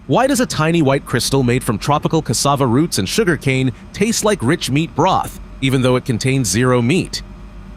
Why does a tiny white crystal made from tropical cassava roots and sugarcane taste like rich meat broth, even though it contains zero meat?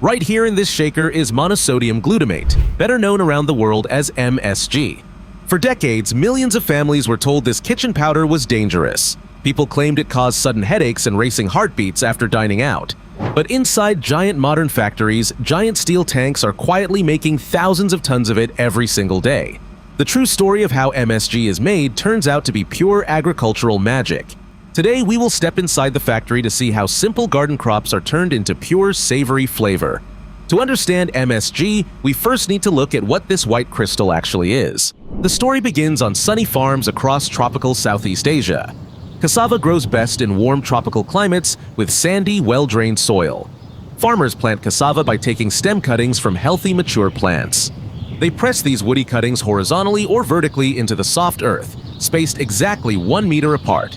Right here in this shaker is monosodium glutamate, better known around the world as MSG. For decades, millions of families were told this kitchen powder was dangerous. People claimed it caused sudden headaches and racing heartbeats after dining out. But inside giant modern factories, giant steel tanks are quietly making thousands of tons of it every single day. The true story of how MSG is made turns out to be pure agricultural magic. Today, we will step inside the factory to see how simple garden crops are turned into pure, savory flavor. To understand MSG, we first need to look at what this white crystal actually is. The story begins on sunny farms across tropical Southeast Asia. Cassava grows best in warm tropical climates with sandy, well-drained soil. Farmers plant cassava by taking stem cuttings from healthy, mature plants. They press these woody cuttings horizontally or vertically into the soft earth, spaced exactly 1 meter apart.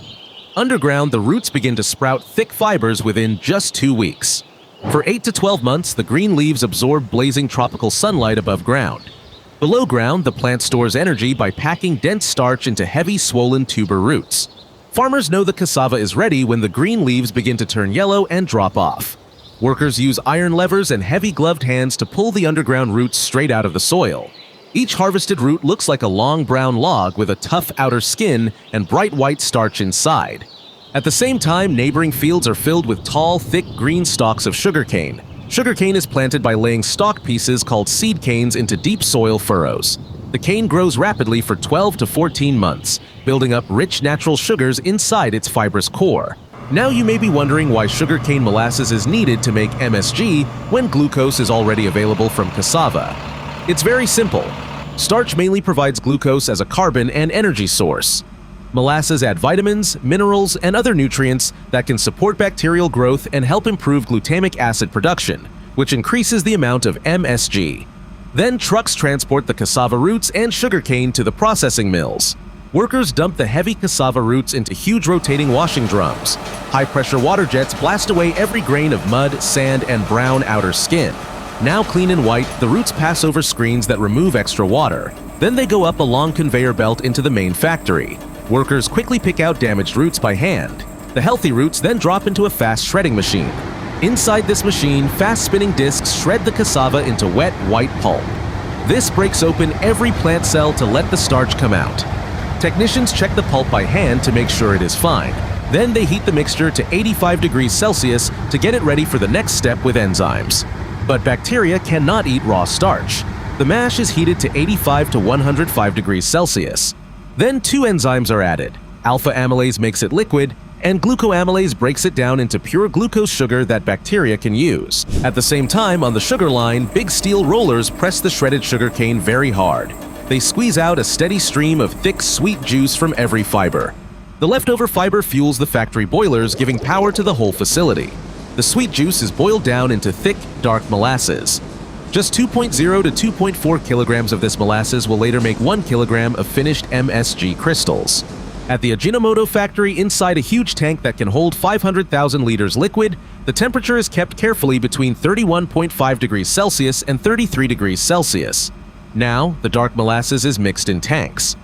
Underground, the roots begin to sprout thick fibers within just 2 weeks. For 8 to 12 months, the green leaves absorb blazing tropical sunlight above ground. Below ground, the plant stores energy by packing dense starch into heavy, swollen tuber roots. Farmers know the cassava is ready when the green leaves begin to turn yellow and drop off. Workers use iron levers and heavy gloved hands to pull the underground roots straight out of the soil. Each harvested root looks like a long brown log with a tough outer skin and bright white starch inside. At the same time, neighboring fields are filled with tall, thick green stalks of sugarcane. Sugarcane is planted by laying stalk pieces called seed canes into deep soil furrows. The cane grows rapidly for 12 to 14 months, building up rich natural sugars inside its fibrous core. Now you may be wondering why sugarcane molasses is needed to make MSG when glucose is already available from cassava. It's very simple. Starch mainly provides glucose as a carbon and energy source. Molasses add vitamins, minerals, and other nutrients that can support bacterial growth and help improve glutamic acid production, which increases the amount of MSG. Then trucks transport the cassava roots and sugarcane to the processing mills. Workers dump the heavy cassava roots into huge rotating washing drums. High-pressure water jets blast away every grain of mud, sand, and brown outer skin. Now clean and white, the roots pass over screens that remove extra water. Then they go up a long conveyor belt into the main factory. Workers quickly pick out damaged roots by hand. The healthy roots then drop into a fast shredding machine. Inside this machine, fast-spinning discs shred the cassava into wet, white pulp. This breaks open every plant cell to let the starch come out. Technicians check the pulp by hand to make sure it is fine. Then they heat the mixture to 85 degrees Celsius to get it ready for the next step with enzymes. But bacteria cannot eat raw starch. The mash is heated to 85 to 105 degrees Celsius. Then 2 enzymes are added. Alpha amylase makes it liquid, and glucoamylase breaks it down into pure glucose sugar that bacteria can use. At the same time, on the sugar line, big steel rollers press the shredded sugarcane very hard. They squeeze out a steady stream of thick, sweet juice from every fiber. The leftover fiber fuels the factory boilers, giving power to the whole facility. The sweet juice is boiled down into thick, dark molasses. Just 2.0 to 2.4 kilograms of this molasses will later make 1 kilogram of finished MSG crystals. At the Ajinomoto factory, inside a huge tank that can hold 500,000 liters liquid, the temperature is kept carefully between 31.5 degrees Celsius and 33 degrees Celsius. Now, the dark molasses is mixed in tanks.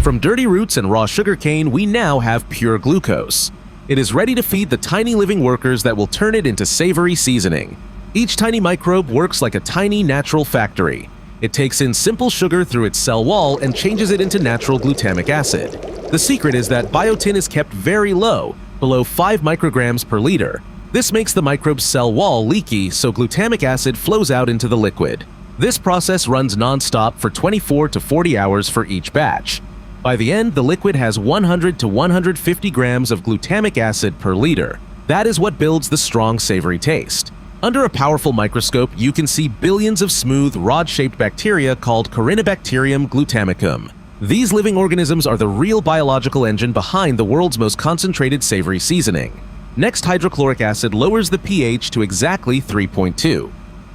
From dirty roots and raw sugarcane, we now have pure glucose. It is ready to feed the tiny living workers that will turn it into savory seasoning. Each tiny microbe works like a tiny natural factory. It takes in simple sugar through its cell wall and changes it into natural glutamic acid. The secret is that biotin is kept very low, below 5 micrograms per liter. This makes the microbe's cell wall leaky, so glutamic acid flows out into the liquid. This process runs non-stop for 24 to 40 hours for each batch. By the end, the liquid has 100 to 150 grams of glutamic acid per liter. That is what builds the strong, savory taste. Under a powerful microscope, you can see billions of smooth, rod-shaped bacteria called Corynebacterium glutamicum. These living organisms are the real biological engine behind the world's most concentrated savory seasoning. Next, hydrochloric acid lowers the pH to exactly 3.2.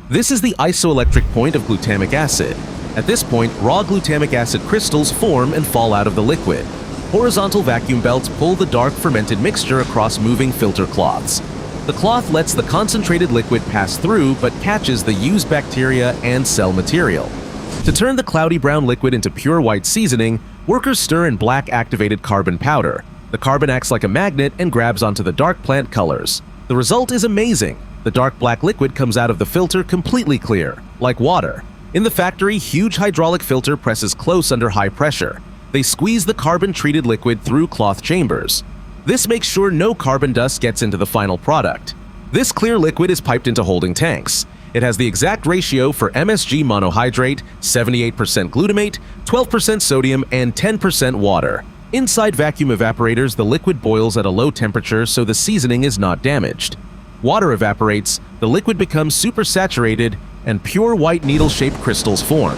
This is the isoelectric point of glutamic acid. At this point, raw glutamic acid crystals form and fall out of the liquid. Horizontal vacuum belts pull the dark fermented mixture across moving filter cloths. The cloth lets the concentrated liquid pass through but catches the used bacteria and cell material. To turn the cloudy brown liquid into pure white seasoning, Workers stir in black activated carbon powder. The carbon acts like a magnet and grabs onto the dark plant colors. The result is amazing. The dark black liquid comes out of the filter completely clear, like water. In the factory, huge hydraulic filter presses close under high pressure. They squeeze the carbon-treated liquid through cloth chambers. This makes sure no carbon dust gets into the final product. This clear liquid is piped into holding tanks. It has the exact ratio for MSG monohydrate, 78% glutamate, 12% sodium, and 10% water. Inside vacuum evaporators, the liquid boils at a low temperature so the seasoning is not damaged. Water evaporates, the liquid becomes supersaturated, and pure white needle-shaped crystals form.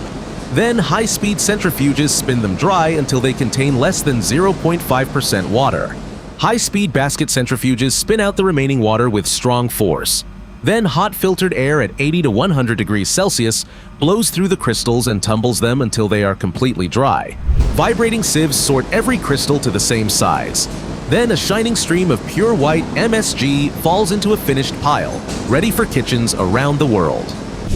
Then high-speed centrifuges spin them dry until they contain less than 0.5% water. High-speed basket centrifuges spin out the remaining water with strong force. Then hot filtered air at 80 to 100 degrees Celsius blows through the crystals and tumbles them until they are completely dry. Vibrating sieves sort every crystal to the same size. Then a shining stream of pure white MSG falls into a finished pile, ready for kitchens around the world.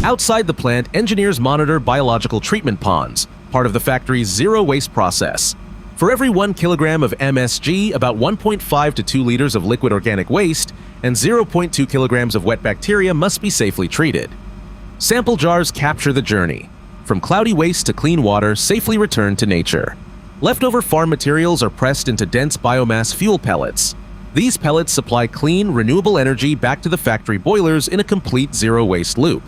Outside the plant, engineers monitor biological treatment ponds, part of the factory's zero-waste process. For every 1 kilogram of MSG, about 1.5 to 2 liters of liquid organic waste and 0.2 kilograms of wet bacteria must be safely treated. Sample jars capture the journey. From cloudy waste to clean water safely returned to nature. Leftover farm materials are pressed into dense biomass fuel pellets. These pellets supply clean, renewable energy back to the factory boilers in a complete zero-waste loop.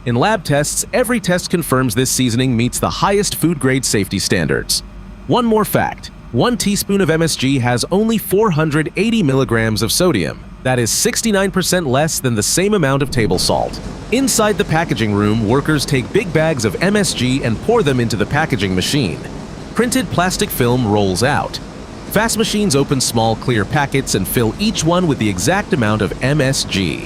In lab tests, every test confirms this seasoning meets the highest food-grade safety standards. One more fact, 1 teaspoon of MSG has only 480 milligrams of sodium. That is 69% less than the same amount of table salt. Inside the packaging room, workers take big bags of MSG and pour them into the packaging machine. Printed plastic film rolls out. Fast machines open small clear packets and fill each one with the exact amount of MSG.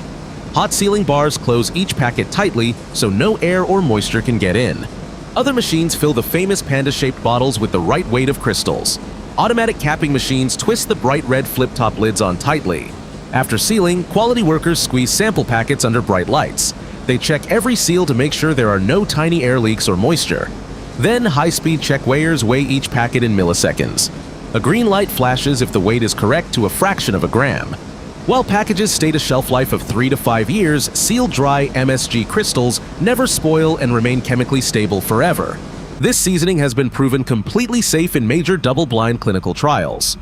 Hot sealing bars close each packet tightly so no air or moisture can get in. Other machines fill the famous panda-shaped bottles with the right weight of crystals. Automatic capping machines twist the bright red flip-top lids on tightly. After sealing, quality workers squeeze sample packets under bright lights. They check every seal to make sure there are no tiny air leaks or moisture. Then high-speed check weighers weigh each packet in milliseconds. A green light flashes if the weight is correct to a fraction of a gram. While packages state a shelf life of 3 to 5 years, sealed dry MSG crystals never spoil and remain chemically stable forever. This seasoning has been proven completely safe in major double-blind clinical trials.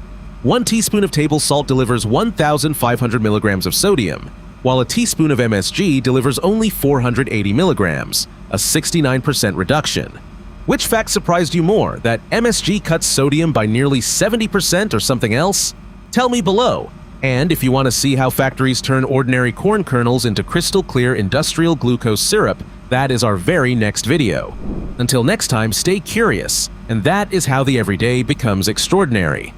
1 teaspoon of table salt delivers 1,500 milligrams of sodium, while a teaspoon of MSG delivers only 480 milligrams, a 69% reduction. Which fact surprised you more, that MSG cuts sodium by nearly 70% or something else? Tell me below. And if you want to see how factories turn ordinary corn kernels into crystal clear industrial glucose syrup, that is our very next video. Until next time, stay curious, and that is how the everyday becomes extraordinary.